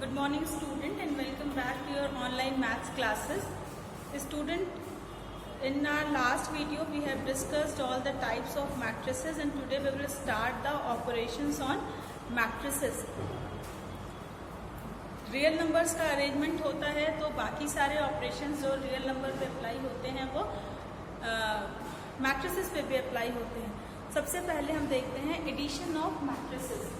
Good morning student and welcome back to your online maths classes. Student, in our last video we have discussed all the types of matrices and today we will start the operations on matrices. Real numbers का arrangement होता है तो बाकी सारे operations जो real number पे apply होते हैं वो मैट्रिसेस पे भी अप्लाई होते हैं. सबसे पहले हम देखते हैं addition of matrices.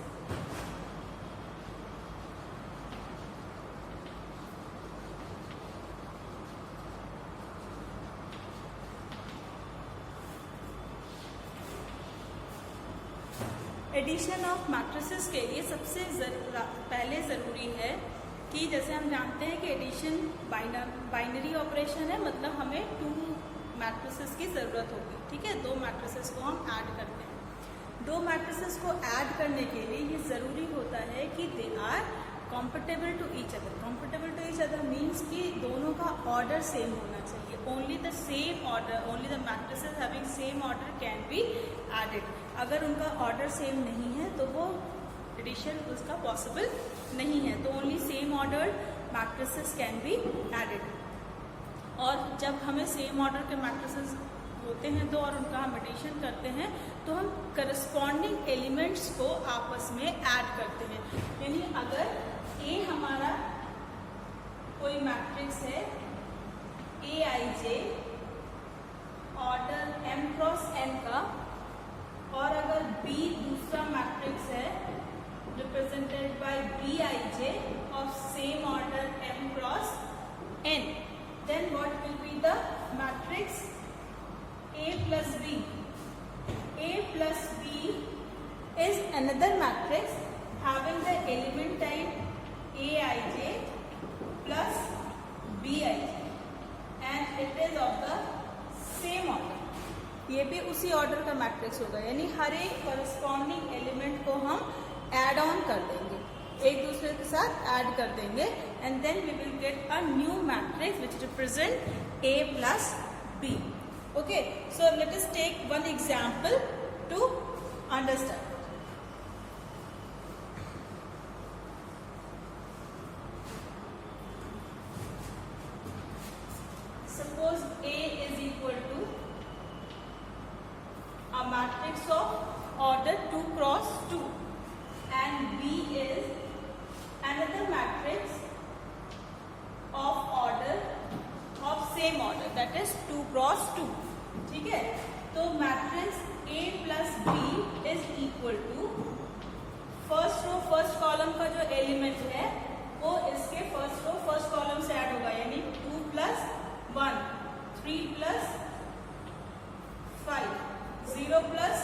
Addition of matrices के लिए सबसे पहले ज़रूरी है कि जैसे हम जानते हैं कि एडिशन बाइनरी ऑपरेशन है, मतलब हमें 2 मैट्रिसेस की ज़रूरत होगी. ठीक है, 2 मैट्रिसेस को हम ऐड करते हैं. 2 मैट्रिसेस को ऐड करने के लिए ये ज़रूरी होता है कि they are compatible to each other. Compatible to each other means कि दोनों का ऑर्डर सेम होना चाहिए. Only the same order, only the matrices having same order can be added. अगर उनका ऑर्डर सेम नहीं है तो वो एडिशन उसका पॉसिबल नहीं है. तो only same order matrices can be added. और जब हमें सेम ऑर्डर के मैट्रिसेस होते हैं तो और उनका हम एडिशन करते हैं तो हम करस्पॉन्डिंग एलिमेंट्स को आपस में ऐड करते हैं. यानी अगर ए हमारा कोई मैट्रिक्स है a I j order m cross n का, और अगर B दूसरा मैट्रिक्स है represented by b I j of same order m cross n, then what will be the matrix A plus B. A plus B is another matrix having the element type Aij plus Bij and it is of the same order. ये भी उसी order का matrix होगा. यानी हर एक corresponding element को हम add on कर देंगे, एक दूसरे के साथ ऐड कर देंगे and then we will get a new matrix which represent A plus B. Okay, so let us take one example to understand. Suppose A is equal to a matrix of order 2 cross 2 and B is another matrix of order of same order, that is 2 cross 2. ठीक है, तो matrix A plus B is equal to first row first column का जो element है वो इसके first row first column से add होगा. यानी 2 plus 1, 3 plus 5, 0 plus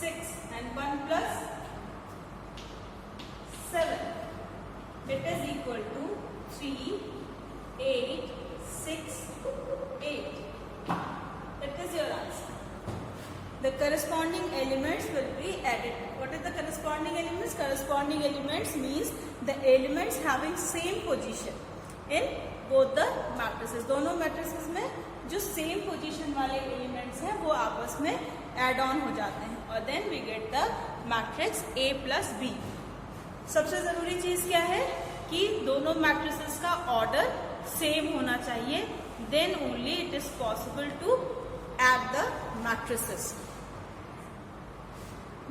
6 and 1 plus 7. It is equal to 3, 8, 6, 8. That is your answer. The corresponding elements will be added. What is the corresponding elements? Corresponding elements means the elements having same position in both the matrices. दोनों matrices में जो same position वाले elements हैं वो आपस में add on हो जाते हैं और then we get the matrix A plus B. सबसे ज़रूरी चीज़ क्या है कि दोनों matrices का order same होना चाहिए. Then only it is possible to add the matrices.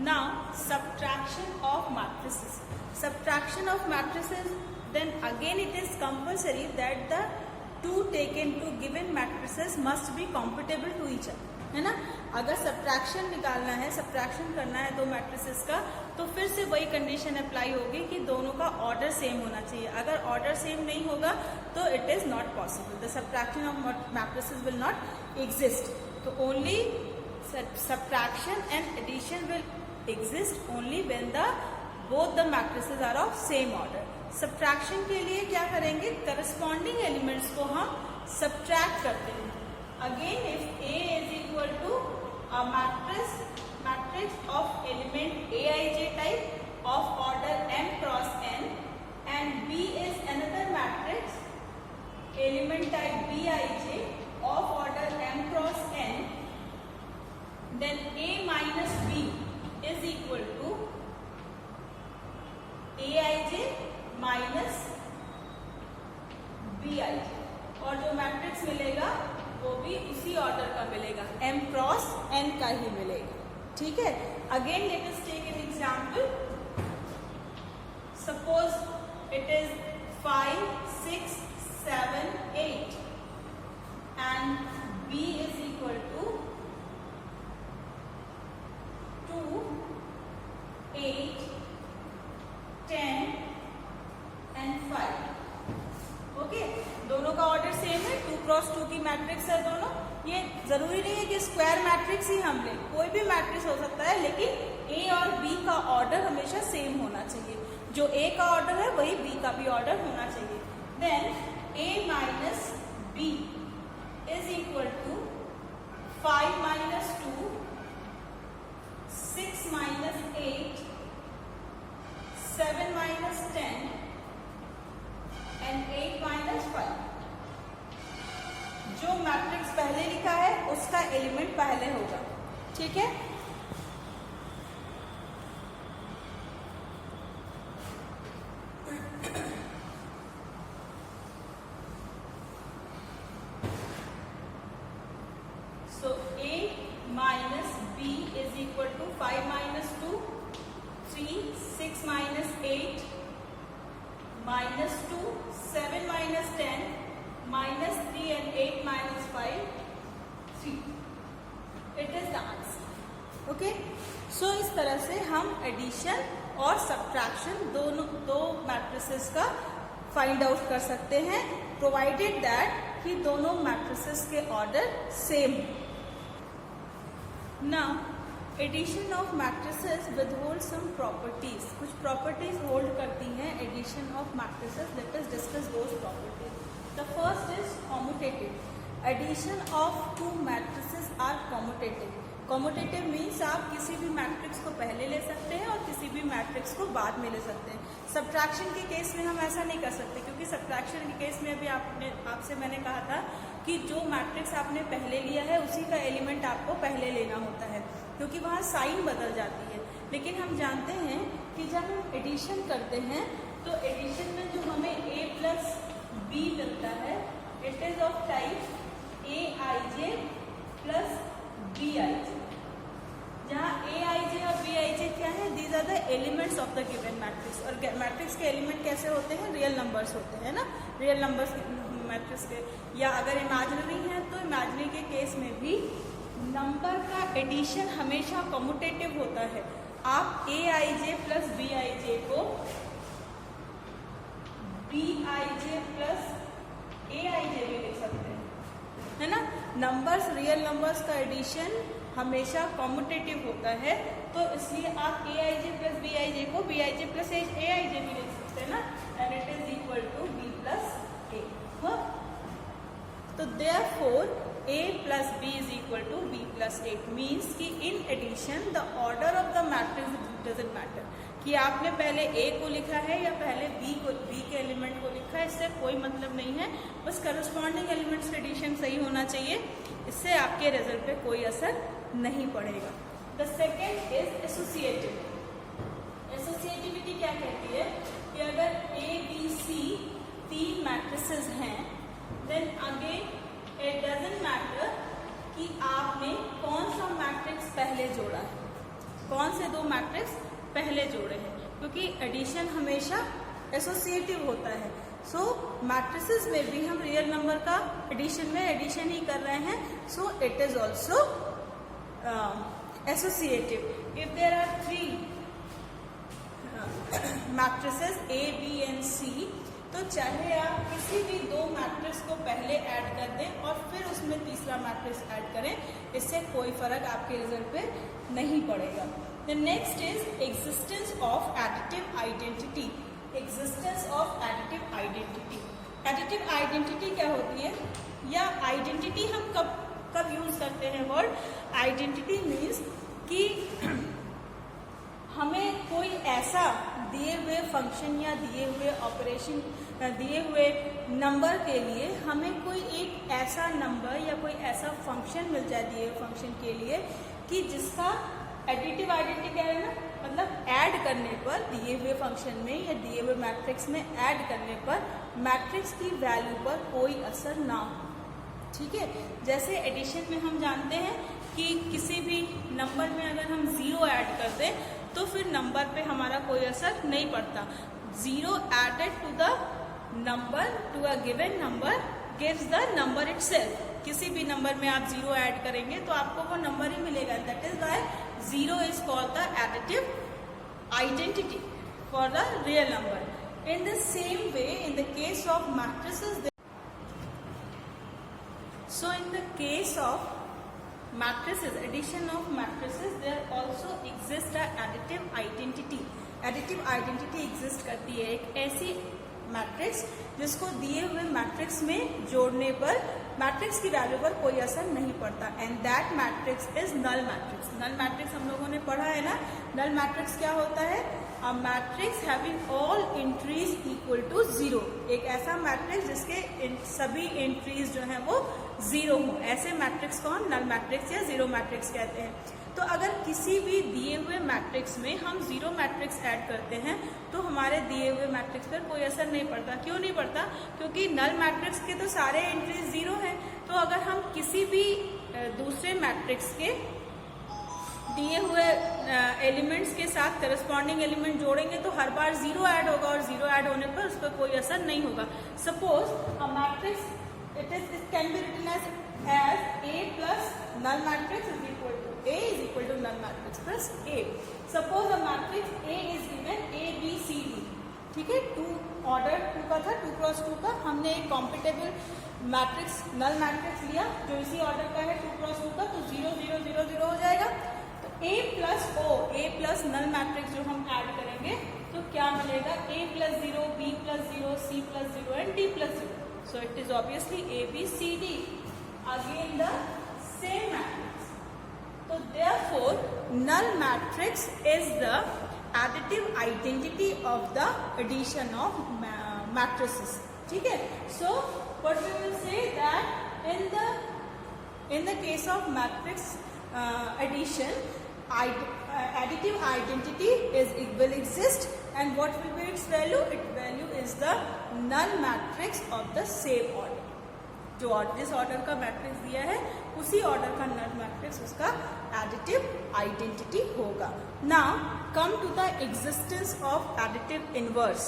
Now subtraction of matrices. Subtraction of matrices, then again it is compulsory that the two taken to given matrices must be compatible to each other. है ना, अगर subtraction निकालना है, subtraction करना है 2 matrices का तो फिर से वही कंडीशन अप्लाई होगी कि दोनों का ऑर्डर सेम होना चाहिए. अगर ऑर्डर सेम नहीं होगा तो it is not possible. The subtraction of matrices will not exist. तो only subtraction and addition will exist only when the both the matrices are of same order. Subtraction के लिए क्या करेंगे, करस्पॉन्डिंग एलिमेंट्स को हम सब्ट्रैक्ट करते हैं. Again, if A is equal to a matrix of element Aij type of order m cross n and B is another matrix element type Bij of order m cross n, then A minus B is equal to Aij minus B I J, और जो matrix मिलेगा वो भी उसी order का मिलेगा, m cross n का ही मिलेगा। ठीक है, again let us take an example. Suppose it is 5, 6, 7, 8 and b is equal to 2, 8, 10 and 5। Okay, दोनों का ऑर्डर सेम है, 2 क्रॉस 2 की मैट्रिक्स है दोनों। ये जरूरी नहीं है कि स्क्वायर मैट्रिक्स ही हम लें, कोई भी मैट्रिक्स हो सकता है, लेकिन ए और बी का ऑर्डर हमेशा सेम होना चाहिए। जो ए का ऑर्डर है वही बी का भी ऑर्डर होना चाहिए। Then A minus B is equal to 5 minus 2, 6 minus 8, 7 minus 10 and 8 minus 5। जो मैट्रिक्स पहले लिखा है उसका एलिमेंट पहले होगा। ठीक है, so a minus b is equal to 5 minus 2, 3, 6 minus 8 minus 2, 7 minus 10 minus 3 and 8 minus 5, 3। It is the answer. Okay, so इस तरह से हम एडिशन और सब्ट्रैक्शन दोनों दो मैट्रिसेस का फाइंड आउट कर सकते हैं, प्रोवाइडेड दैट कि दोनों मैट्रिसेस के order same. Now addition of matrices with hold some properties, कुछ प्रॉपर्टीज होल्ड करती हैं addition of matrices. Let us discuss those properties. The first is commutative. Addition of two matrices are commutative. Commutative means आप किसी भी matrix को पहले ले सकते हैं और किसी भी मैट्रिक्स को बाद में ले सकते हैं। सब्ट्रैक्शन के केस में हम ऐसा नहीं कर सकते, क्योंकि सब्ट्रैक्शन के केस में भी आपसे मैंने कहा था कि जो मैट्रिक्स आपने पहले लिया है उसी का एलिमेंट आपको पहले लेना होता है, क्योंकि वहाँ साइन बदल जाती है। लेकिन हम जानते हैं कि जब हम एडिशन करते हैं तो एडिशन में जो हमें a प्लस बी मिलता है, it is of type A I J plus B I J, जहाँ ए आई जे और बी आई जे क्या है, these are the elements of the given matrix. और मैट्रिक्स के एलिमेंट कैसे होते हैं, रियल नंबर्स होते हैं ना, रियल नंबर्स मैट्रिक्स के। या अगर इमेजिनरी है तो इमेजिनरी के केस में भी नंबर का एडिशन हमेशा कम्यूटेटिव होता है। आप ए आई जे प्लस बी आई जे को बी आई जे प्लस ए आई जे भी लिख सकते हैं, है ना। नंबर्स, रियल नंबर्स का एडिशन हमेशा कम्यूटेटिव होता है, तो इसलिए आप ए आई जे प्लस बी आई जे को बी आई जे प्लस ए आई जे भी लिख सकते हैं ना, and it is equal to B plus A. तो therefore a plus b is equal to b plus 8 means कि in addition the order of the matrix doesn't matter, कि आपने पहले a को लिखा है या पहले b के एलिमेंट को लिखा है, इससे कोई मतलब नहीं है। बस करस्पॉन्डिंग एलिमेंट्स एडिशन सही होना चाहिए, इससे आपके रिजल्ट पे कोई असर नहीं पड़ेगा। The second is associative. Associativity क्या कहती है कि अगर a b c 3 मैट्रिसेस हैं, then again it doesn't matter कि आपने कौन सा मैट्रिक्स पहले जोड़ा है, कौन से दो मैट्रिक्स पहले जोड़े हैं, क्योंकि एडिशन हमेशा एसोसिएटिव होता है। सो मैट्रिसेस में भी हम रियल नंबर का एडिशन में एडिशन ही कर रहे हैं, so it is also associative. If there are 3 matrices A, B and C, तो चाहे आप किसी भी दो मैट्रिक्स को पहले ऐड कर दें और फिर उसमें तीसरा मैट्रिक्स ऐड करें, इससे कोई फर्क आपके रिजल्ट पे नहीं पड़ेगा। The next is existence of additive identity. Existence of additive identity. Additive identity क्या होती है, या आइडेंटिटी हम कब यूज करते हैं वर्ड आइडेंटिटी? मीन्स कि हमें कोई ऐसा दिए हुए फंक्शन या दिए हुए ऑपरेशन, दिए हुए नंबर के लिए हमें कोई एक ऐसा नंबर या कोई ऐसा फंक्शन मिल जाए दिए हुए फंक्शन के लिए कि जिसका एडिटिव आइडेंटिटी क्या है ना, मतलब ऐड करने पर दिए हुए फंक्शन में या दिए हुए मैट्रिक्स में ऐड करने पर मैट्रिक्स की वैल्यू पर कोई असर ना हो। ठीक है, जैसे एडिशन में हम जानते हैं कि किसी भी नंबर में अगर हम 0 ऐड कर दें तो फिर नंबर पे हमारा कोई असर नहीं पड़ता। 0 added to the number to a given number gives the number itself. किसी भी नंबर में आप 0 ऐड करेंगे तो आपको वो नंबर ही मिलेगा। That is why 0 is called the additive identity for the real number. In the same way in the case of matrices, so in the case of matrices, addition of matrices, there also exists a additive identity. additive identity exist करती है एक ऐसी matrix जिसको दिए हुए matrix में जोड़ने पर मैट्रिक्स की वैल्यू पर कोई असर नहीं पड़ता, and that matrix is null matrix. Null matrix हम लोगों ने पढ़ा है ना। नल मैट्रिक्स क्या होता है? A matrix having all entries equal to 0। एक ऐसा मैट्रिक्स जिसके सभी एंट्रीज जो है वो 0 हो, ऐसे मैट्रिक्स को हम नल मैट्रिक्स या 0 मैट्रिक्स कहते हैं। तो अगर किसी भी दिए हुए मैट्रिक्स में हम 0 मैट्रिक्स ऐड करते हैं तो हमारे दिए हुए मैट्रिक्स पर कोई असर नहीं पड़ता। क्यों नहीं पड़ता? क्योंकि नल मैट्रिक्स के तो सारे एंट्रीज 0 हैं। तो अगर हम किसी भी दूसरे मैट्रिक्स के दिए हुए एलिमेंट्स के साथ करस्पॉन्डिंग एलिमेंट जोड़ेंगे तो हर बार 0 ऐड होगा, और 0 ऐड होने पर उस पर कोई असर नहीं होगा। Suppose a matrix it can be written as A plus null matrix is equal to A is equal to null matrix plus A. Suppose a matrix A is given A B C D, ठीक है, 2 order 2 का था, 2 cross 2 का। हमने एक compatible matrix null matrix लिया जो इसी ऑर्डर का है 2 क्रॉस 2 का, तो 0 0 0 0 हो जाएगा। तो A plus O, A plus null matrix जो हम ऐड करेंगे तो क्या मिलेगा? A plus 0, B plus 0, C plus 0 and D plus 0। So it is obviously A, B, C, D. Again the same matrix. So therefore null matrix is the additive identity of the addition of matrices. ठीक है? So what we will say that in the case of matrix addition, additive identity will exist, and what will be its value? Its value is the null matrix of the same order. जो जिस order का matrix दिया है उसी order का null matrix उसका additive identity होगा। Now come to the existence of additive inverse.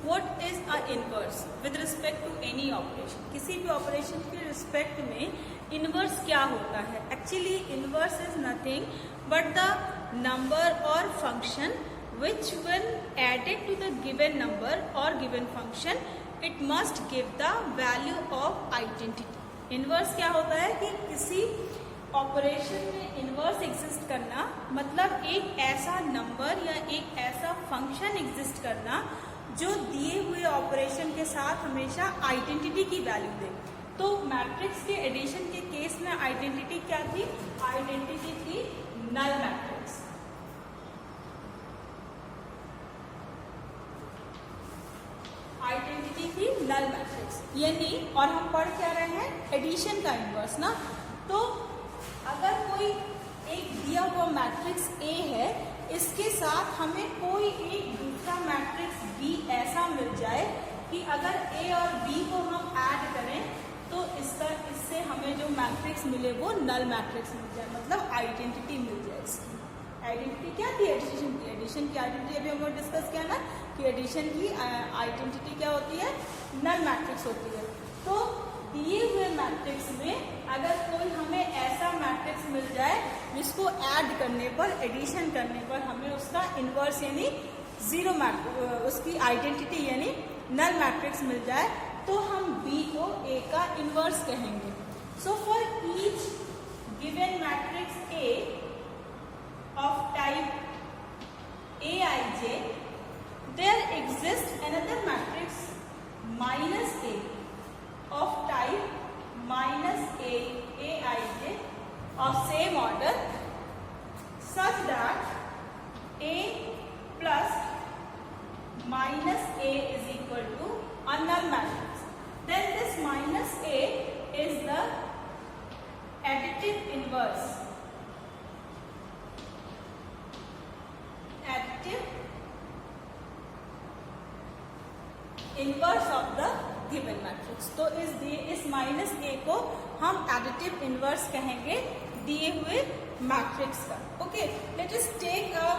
What is a inverse with respect to any operation? किसी भी ऑपरेशन के रिस्पेक्ट में इनवर्स क्या होता है? Actually inverse is nothing but the number और function which when added to the given number or given function it must give the value of identity. Inverse क्या होता है कि किसी ऑपरेशन में इनवर्स एग्जिस्ट करना मतलब एक ऐसा नंबर या एक ऐसा फंक्शन एग्जिस्ट करना जो दिए हुए ऑपरेशन के साथ हमेशा आइडेंटिटी की वैल्यू दे। तो मैट्रिक्स के एडिशन के केस में आइडेंटिटी क्या थी? आइडेंटिटी थी नल मैट्रिक्स। आइडेंटिटी थी नल मैट्रिक्स, यानी और हम पढ़ क्या रहे हैं? एडिशन का इनवर्स ना। तो अगर कोई एक दिया हुआ मैट्रिक्स A है, इसके साथ हमें कोई एक दूसरा मैट्रिक्स B ऐसा मिल जाए कि अगर A और B को हम ऐड करें तो इससे हमें जो मैट्रिक्स मिले वो नल मैट्रिक्स मिल जाए, मतलब आइडेंटिटी मिल जाए। इसकी आइडेंटिटी क्या थी? एडिशन की। एडिशन की आइडेंटिटी अभी हम लोग डिस्कस किया ना कि एडिशन की आइडेंटिटी क्या होती है? नल मैट्रिक्स होती है। तो दिए हुए मैट्रिक्स में अगर कोई हमें ऐसा मैट्रिक्स मिल जाए जिसको ऐड करने पर, एडिशन करने पर हमें उसका इनवर्स यानी 0 उसकी आइडेंटिटी यानी नल मैट्रिक्स मिल जाए तो हम B को A का इनवर्स कहेंगे। So for each given matrix A of type Aij, there exists another matrix minus A of type minus A Aij of same order such that A plus minus A is equal to a null matrix. Then this minus A is the additive inverse inverse of the given matrix. तो इस minus ए को हम additive inverse कहेंगे दिए हुए matrix का। Okay, let us take a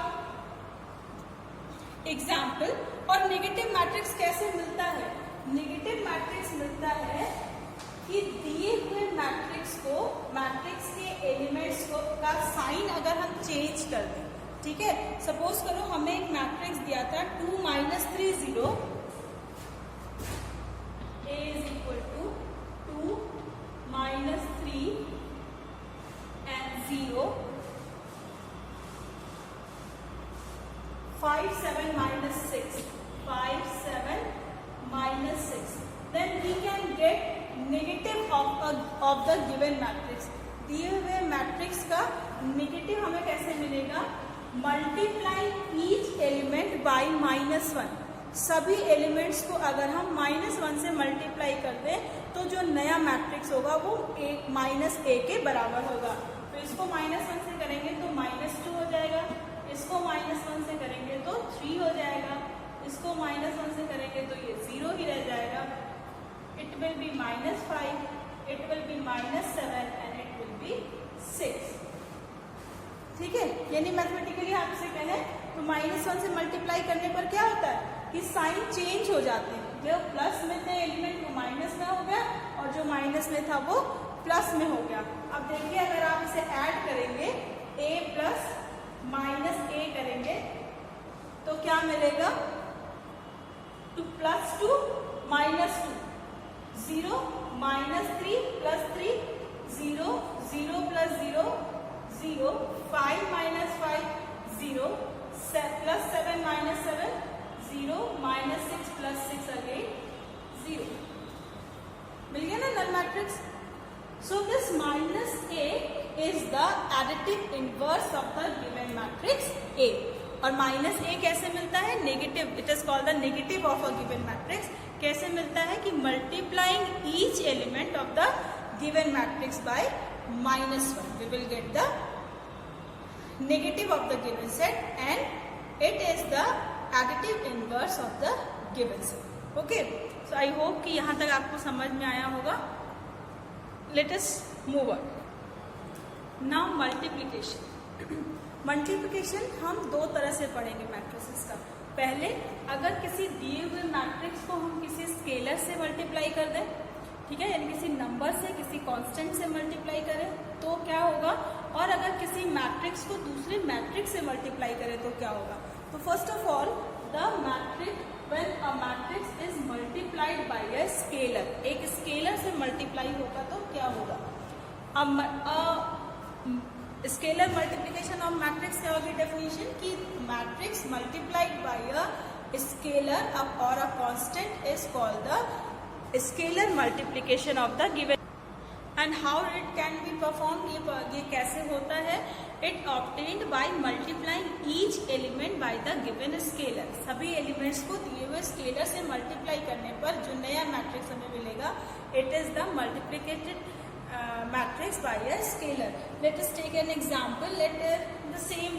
example. और negative matrix कैसे मिलता है? नेगेटिव मैट्रिक्स मिलता है कि दिए हुए मैट्रिक्स को, मैट्रिक्स के एलिमेंट्स को का साइन अगर हम चेंज कर दें, ठीक है। सपोज करो हमें एक मैट्रिक्स दिया था 2 - 3 0, A is equal to 2 - 3 and 0, 5 7 - 6, 5 7 - 6, then we can get negative of the given matrix. दिए हुए मैट्रिक्स का नेगेटिव हमें कैसे मिलेगा? Multiplying each element bye -1। सभी एलिमेंट्स को अगर हम -1 से मल्टीप्लाई कर दें तो जो नया मैट्रिक्स होगा वो -a के बराबर होगा। तो इसको -1 से करेंगे तो -2 हो जाएगा, इसको -1 से करेंगे तो 3 हो जाएगा, इसको -1 से करेंगे तो ये 0 ही रह जाएगा। It will be -5, it will be -7 and it will be 6। ठीक है, यानी मैथमेटिकली आपसे कहें तो -1 से मल्टीप्लाई करने पर क्या होता है कि साइन चेंज हो जाते हैं। जो प्लस में थे एलिमेंट वो माइनस में हो गया और जो माइनस में था वो प्लस में हो गया। अब देखिए अगर आप इसे ऐड करेंगे a प्लस -a करेंगे तो क्या मिलेगा? 2 + 2 -2, 0 - 3 + 3 0, 0 + 0 0, 5 - 5 0, +7 - 7 0, -6 + 6 again 0। मिल गया ना null matrix? So this -a is the additive inverse of the given matrix A। और -a कैसे मिलता है? Negative, it is called the negative of a given matrix. कैसे मिलता है कि multiplying each element of the given matrix by -1 we will get the negative of the given set and it is the additive inverse of the given set. Okay, so I hope कि यहाँ तक आपको समझ में आया होगा। Let us move on now. Multiplication हम दो तरह से पढ़ेंगे मैट्रिसेस का। पहले अगर किसी दिए हुए मैट्रिक्स को हम किसी स्केलर से मल्टीप्लाई कर दें, ठीक है, यानी किसी नंबर से, किसी कांस्टेंट से मल्टीप्लाई करें तो क्या होगा, और अगर किसी मैट्रिक्स को दूसरे मैट्रिक्स से मल्टीप्लाई करें तो क्या होगा। तो first of all the matrix, when a matrix is multiplied by a scalar, एक स्केलर से मल्टीप्लाई होगा तो क्या होगा। स्केलर मल्टीप्लिकेशन ऑफ मैट्रिक्स क्या होगी डेफिनेशन की matrix multiplied by a scalar और a constant is called the scalar multiplication of the given. And how it can be perform, ये कैसे होता है? It obtained by multiplying each element by the given scalar. सभी elements को दिए हुए scalar से मल्टीप्लाई करने पर जो नया मैट्रिक्स हमें मिलेगा it is the multiplicated matrix by a scalar. Let us take an example. Let the same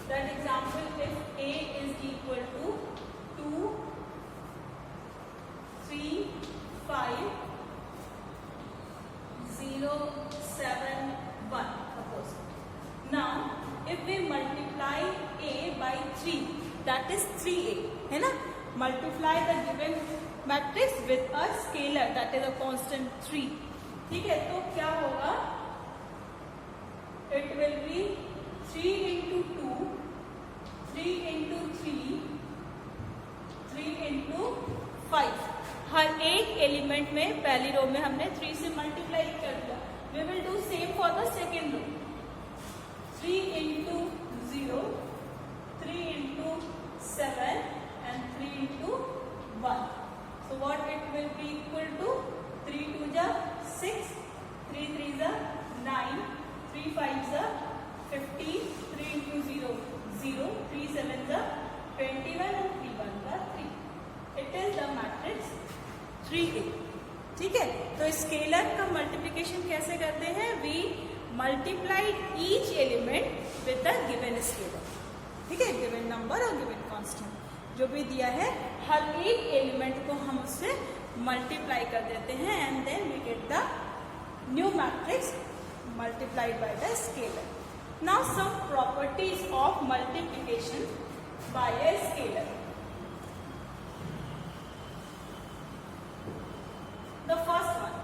that example, if A is equal to 2 3 5 0 7 1 suppose. Now if we multiply A by 3, that is 3A, है ना। Multiply the given matrix with a scalar, that is a constant 3, ठीक है। तो क्या होगा? It will B 3 × 2 3 × 3 3 × 5। हर एक element में पहली रो में हमने 3 से मल्टीप्लाई कर दिया। We will do same for the second row, 3 × 0 3 × 7 and 3 × 1। So what it will be equal to? 3 × 2 = 6, 3 × 3 = 9, 3 × 5 = 15, 3 × 0 0, 3 × 7 = 21 and 3 × 1 = 3। It is the matrix 3A। ठीक है, तो स्केलर का मल्टीप्लिकेशन कैसे करते हैं? We multiplied each element with the given scalar, ठीक है, given number और गिवन कांस्टेंट। जो भी दिया है हर एक एलिमेंट को हम उससे मल्टीप्लाई कर देते हैं and then we get the new matrix multiplied by the scalar. Now some properties of multiplication by a scalar. The first one,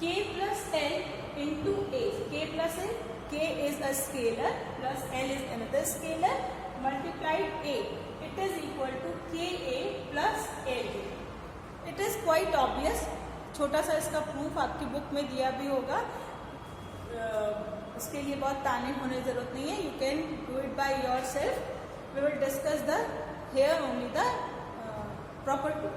k plus l into a. K plus l, k is a scalar plus l is another scalar multiplied a. It is equal to ka plus la. It is quite obvious. छोटा सा इसका proof आपकी book में दिया भी होगा, उसके लिए बहुत ताने होने की जरूरत नहीं है. You can do it by yourself. We will discuss the here only the property.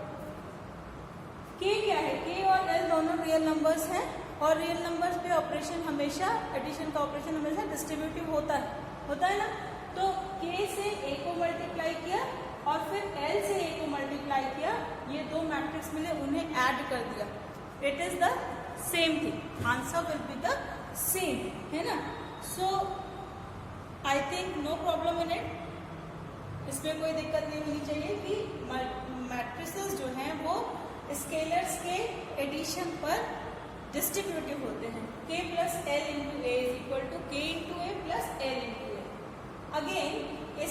K क्या है? के और एल दोनों रियल नंबर्स हैं और रियल नंबर्स पे ऑपरेशन हमेशा, एडिशन का ऑपरेशन हमेशा डिस्ट्रीब्यूटिव होता है ना. तो के से ए को मल्टीप्लाई किया और फिर एल से ए को मल्टीप्लाई किया, ये दो मैट्रिक्स मिले, उन्हें ऐड कर दिया. It is the same thing. Answer will be the same, है ना. So I think no problem in it. इसमें कोई दिक्कत नहीं होनी चाहिए कि मैट्रिसेस जो हैं वो स्केलर्स के एडिशन पर डिस्ट्रीब्यूटिव होते हैं. k plus l into a is equal to k into a plus l into a. Again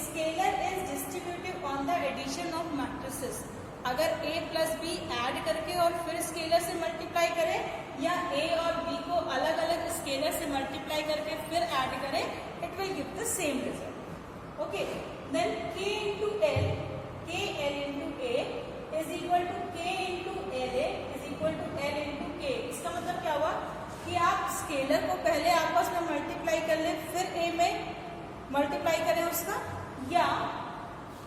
scalar is distributive on the addition of matrices. अगर a प्लस बी ऐड करके और फिर scalar से multiply करें या a और b को अलग अलग स्केलर से मल्टीप्लाई करके फिर ऐड करें, it will give the same result. Okay, then k into l, k l into a is equal to k into l a is equal to l into k. इसका मतलब क्या हुआ कि आप स्केलर को पहले आपस में मल्टीप्लाई कर लें, फिर a में मल्टीप्लाई करें उसका, या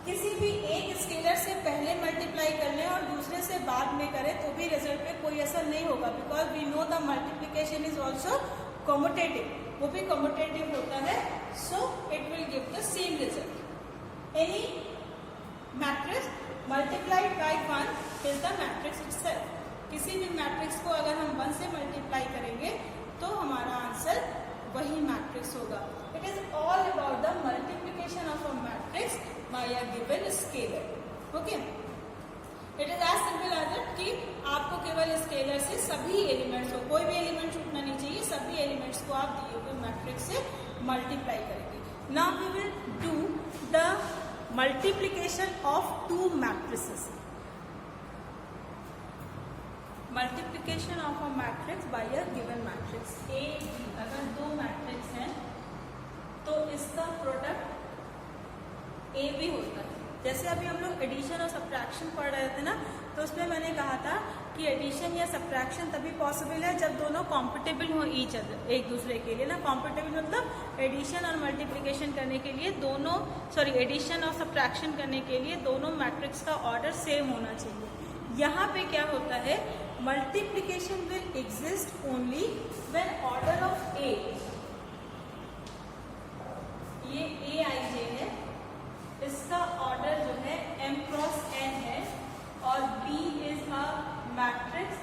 किसी भी एक स्केलर से पहले मल्टीप्लाई कर लें और दूसरे से बाद में करें तो भी रिजल्ट पे कोई असर नहीं होगा. Because we know the multiplication is also commutative, वो भी कॉम्यूटेटिव होता है. So it will give the same result. Any matrix multiplied by 1 is the matrix itself. किसी भी मैट्रिक्स को अगर हम 1 से मल्टीप्लाई करेंगे तो हमारा आंसर वही मैट्रिक्स होगा. It is all about the multiplication of a matrix by a given scalar. Okay, it is as simple as that कि आपको केवल स्केलर से सभी एलिमेंट्स को, कोई भी एलिमेंट छूटना नहीं चाहिए, सभी एलिमेंट्स को आप दिए हुए मैट्रिक्स से मल्टीप्लाई करेंगे. Now we will do the multiplication of two matrices. Multiplication of a matrix by a given matrix. A B, अगर दो मैट्रिक्स हैं तो इसका प्रोडक्ट ए भी होता है. जैसे अभी हम लोग एडिशन और सब्ट्रैक्शन पढ़ रहे थे ना, तो उसमें मैंने कहा था कि एडिशन या सब्ट्रैक्शन तभी पॉसिबल है जब दोनों कॉम्पिटेबल हो ईच अदर, एक दूसरे के लिए ना. कॉम्पिटेबल मतलब एडिशन और मल्टीप्लिकेशन करने के लिए दोनों, एडिशन और सब्ट्रैक्शन करने के लिए दोनों मैट्रिक्स का ऑर्डर सेम होना चाहिए. यहाँ पे क्या होता है, multiplication will exist only when order of A, ये ए आई जे है, इसका ऑर्डर जो है m क्रॉस n है और B is a matrix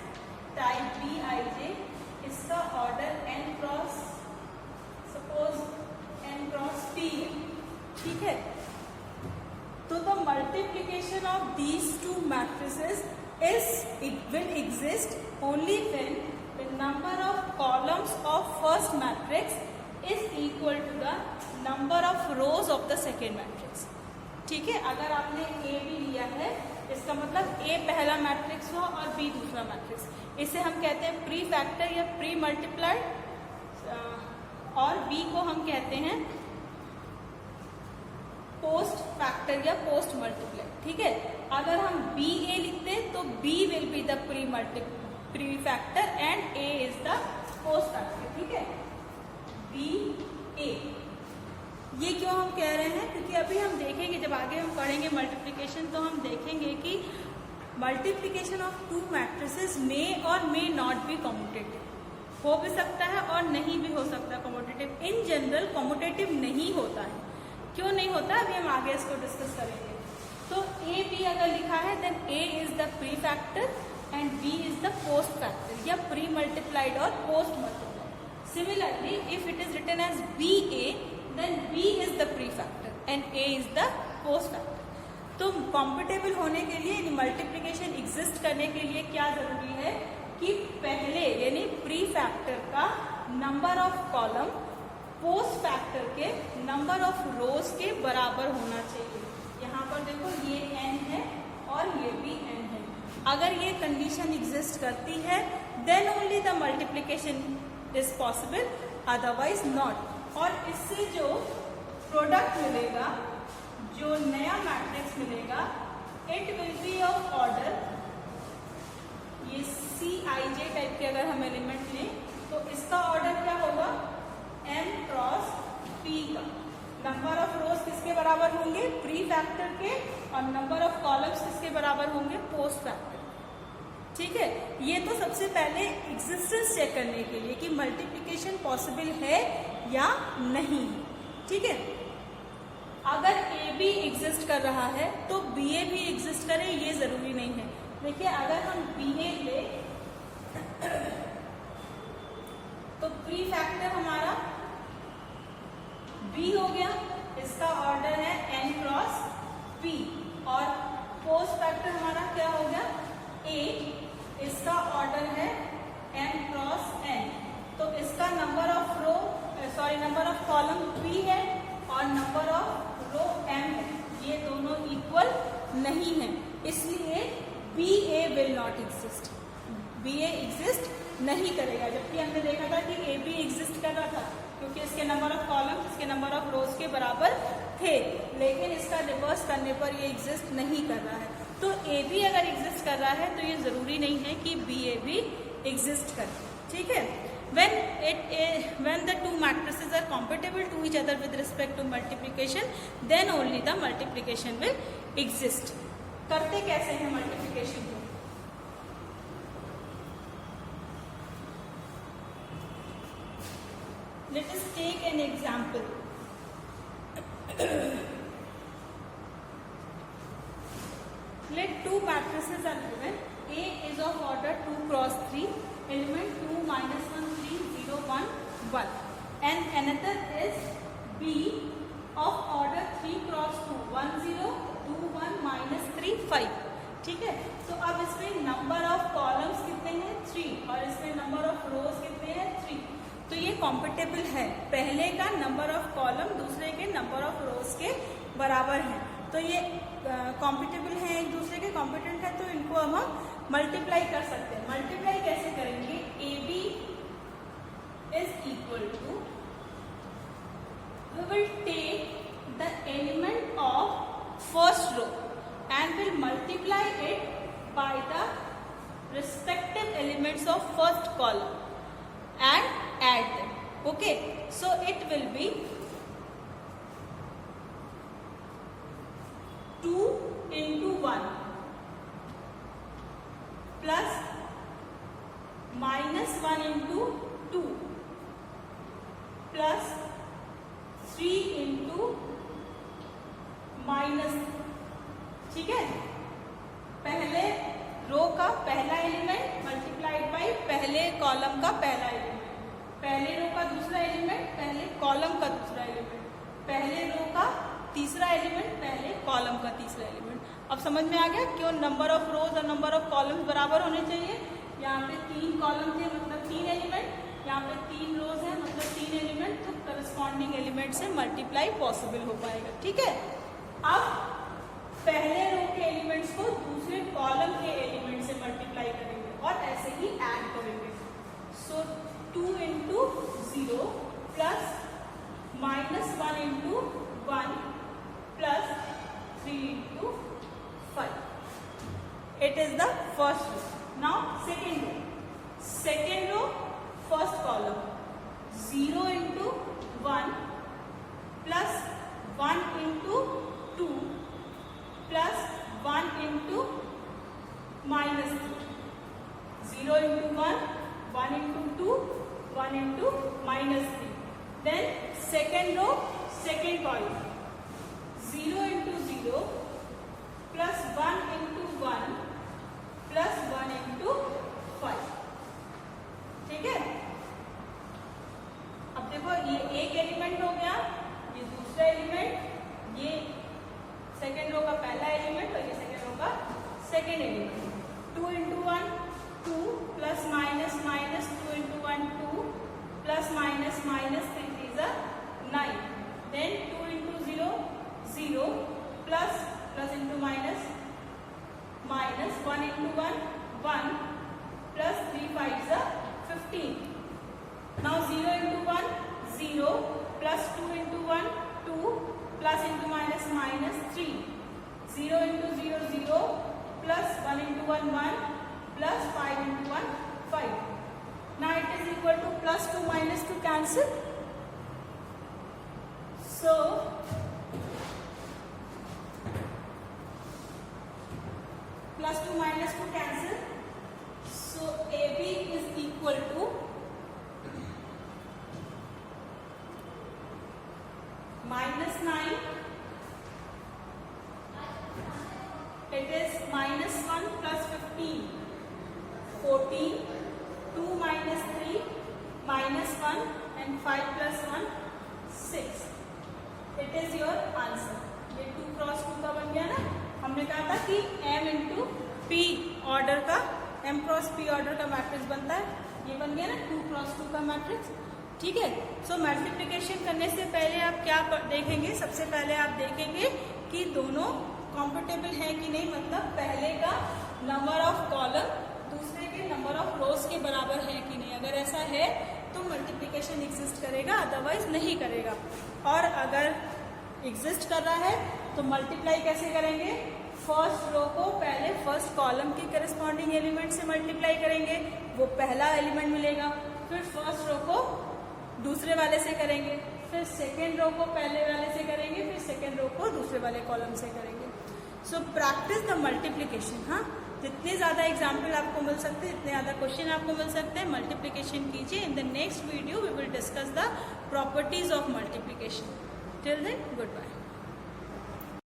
type Bij, इसका order n cross, suppose n cross p है. ठीक है, तो the multiplication of these two matrices will exist only when the number of columns of first matrix is equal to the number of rows of the second matrix. ठीक है, अगर आपने A भी लिया है, इसका मतलब A पहला मैट्रिक्स हो और B दूसरा मैट्रिक्स, इसे हम कहते हैं प्री फैक्टर या प्री मल्टीप्लाइड, और B को हम कहते हैं पोस्ट फैक्टर या पोस्ट मल्टीप्लाइड. ठीक है, अगर हम बी ए लिखते हैं तो B will be the pre factor and A is the post factor. ठीक है, B A. ये क्यों हम कह रहे हैं, क्योंकि अभी हम देखेंगे, जब आगे हम पढ़ेंगे मल्टीप्लिकेशन, तो हम देखेंगे कि मल्टीप्लिकेशन ऑफ टू मैट्रिसेस मे और मे नॉट बी कम्यूटेटिव. हो भी सकता है और नहीं भी हो सकता कम्यूटेटिव. इन जनरल कम्यूटेटिव नहीं होता है. क्यों नहीं होता, अभी हम आगे इसको डिस्कस करेंगे. तो ए बी अगर लिखा है then A is the pre factor and B is the post factor या प्री मल्टीप्लाइड और post multiplied. Similarly if it is written as B A then B is the prefactor and A is the post factor. तो compatible होने के लिए, multiplication exist करने के लिए क्या जरूरी है कि पहले यानी प्री फैक्टर का number of column post factor के नंबर ऑफ रोज के बराबर होना चाहिए। यहाँ पर देखो ये n है और ये भी n है। अगर ये कंडीशन एग्जिस्ट करती है then only the multiplication is possible, otherwise not. और इससे जो प्रोडक्ट मिलेगा, जो नया मैट्रिक्स मिलेगा, it will be of order, ये Cij टाइप के अगर हम एलिमेंट लें तो इसका ऑर्डर क्या होगा, m क्रॉस p का। नंबर ऑफ रोज किसके बराबर होंगे, प्री फैक्टर के, और नंबर ऑफ कॉलम्स किसके बराबर होंगे, पोस्ट फैक्टर। ठीक है, ये तो सबसे पहले एग्जिस्टेंस चेक करने के लिए कि मल्टीप्लिकेशन पॉसिबल है या नहीं। ठीक है, अगर a भी एग्जिस्ट कर रहा है तो ba भी एग्जिस्ट करे, ये जरूरी नहीं है। देखिए अगर हम ba ले तो प्री फैक्टर हमारा b हो गया, इसका ऑर्डर है n क्रॉस p, और पोस्ट फैक्टर हमारा क्या हो गया a, इसका ऑर्डर है m क्रॉस n। तो इसका number of row number of column p है और नंबर ऑफ रो m है, ये दोनों इक्वल नहीं है, इसलिए ba will not exist, ba exist नहीं करेगा। जबकि हमने देखा था कि ए बी एग्जिस्ट कर रहा था क्योंकि इसके नंबर ऑफ कॉलम्स इसके नंबर ऑफ रोज के बराबर थे, लेकिन इसका रिवर्स करने पर ये एग्जिस्ट नहीं कर रहा है। तो ए बी अगर एग्जिस्ट कर रहा है तो ये जरूरी नहीं है कि बी ए भी एग्जिस्ट करे। ठीक है, when the two matrices are compatible to each other with respect to multiplication, then only the multiplication will exist। करते कैसे हैं मल्टीप्लिकेशन को, let us take an example। Let two matrices are given, A is of order 2 cross 3, element 2 minus 1 3 0 1 1, and another is B of order 3 cross 2 1 0 2 1 minus 3 5। ठीक है, तो अब इसमें number of columns कितने हैं 3 और इसमें नंबर ऑफ रोज कितने हैं 3। तो ये कॉम्पिटेबल है, पहले का नंबर ऑफ कॉलम दूसरे के नंबर ऑफ रोज के बराबर है, तो ये कॉम्पिटेबल है, एक दूसरे के कॉम्पिटेंट है, तो इनको हम मल्टीप्लाई कर सकते हैं। मल्टीप्लाई कैसे करेंगे, A B is equal to, we will take the element of first row and will multiply it by the respective elements of first column and add them। okay, so it will be 2 into 1 plus minus 1 into 2 plus 3 into minus। ठीक है, पहले रो का पहला element multiplied by पहले column का पहला element, पहले रो का दूसरा एलिमेंट पहले कॉलम का दूसरा एलिमेंट, पहले रो का तीसरा एलिमेंट पहले कॉलम का तीसरा एलिमेंट। अब समझ में आ गया क्यों नंबर ऑफ रोज और नंबर ऑफ कॉलम्स बराबर होने चाहिए। यहाँ पे 3 कॉलम थे मतलब 3 एलिमेंट, यहाँ पे 3 रोज है मतलब 3 एलिमेंट, तो करस्पॉन्डिंग एलिमेंट से मल्टीप्लाई पॉसिबल हो पाएगा। ठीक है, अब पहले रो के एलिमेंट्स को दूसरे कॉलम के एलिमेंट से मल्टीप्लाई करेंगे और ऐसे ही ऐड करेंगे। सो 2 into 0 plus minus 1 into 1 plus 3 into 5। It is the first row। Now second row, second row first column 0 into 1 plus 1 into 2 plus 1 into minus 3, 0 into 1 1 into 2 1 into minus 3। then second row second column 0 into 0 plus 1 into 1 plus 1 into 5। ठीक है, अब देखो ये एक element हो गया, ये दूसरा एलिमेंट, ये सेकेंड रो का पहला element second element 2 into 1 2 plus minus minus 2 into 1 2 plus minus minus 3 is a 9. Then 2 into 0 0 plus plus into minus minus 1 into 1 1 plus 3 5 is a 15. Now 0 into 1 0 plus 2 into 1 2 plus into minus minus 3. 0 into 0 0 plus 1 into 1 1 plus 5 into 1 5. Now it is equal to plus 2 minus 2 cancel. So plus 2 minus 2 cancel. So AB is equal to minus 9. It is minus 1 plus 15 14 2 minus 3 minus 1 and 5 plus 1 6. It is your answer. ये 2 cross 2 का बन गया ना. हमने कहा था कि m into P order का m क्रॉस p ऑर्डर का मैट्रिक्स बनता है. ये बन गया ना 2 क्रॉस 2 का मैट्रिक्स. ठीक है. सो मल्टीप्लिकेशन करने से पहले आप क्या देखेंगे? सबसे पहले आप देखेंगे कि दोनों कॉम्पिटेबल है कि नहीं, मतलब पहले का नंबर ऑफ कॉलम दूसरे के नंबर ऑफ रोज के बराबर है कि नहीं. अगर ऐसा है तो मल्टीप्लिकेशन एग्जिस्ट करेगा, अदरवाइज नहीं करेगा. और अगर एग्जिस्ट कर रहा है तो मल्टीप्लाई कैसे करेंगे? फर्स्ट रो को पहले फर्स्ट कॉलम के करस्पॉन्डिंग एलिमेंट से मल्टीप्लाई करेंगे, वो पहला एलिमेंट मिलेगा. फिर फर्स्ट रो को दूसरे वाले से करेंगे, फिर सेकेंड रो को पहले वाले से करेंगे, फिर सेकेंड रो को दूसरे वाले कॉलम से करेंगे. So practice the multiplication. हाँ, जितने ज़्यादा एग्जाम्पल आपको मिल सकते हैं, इतने ज़्यादा क्वेश्चन आपको मिल सकते हैं. मल्टीप्लिकेशन कीजिए. In the next video we will discuss the properties of multiplication. Till then, good bye.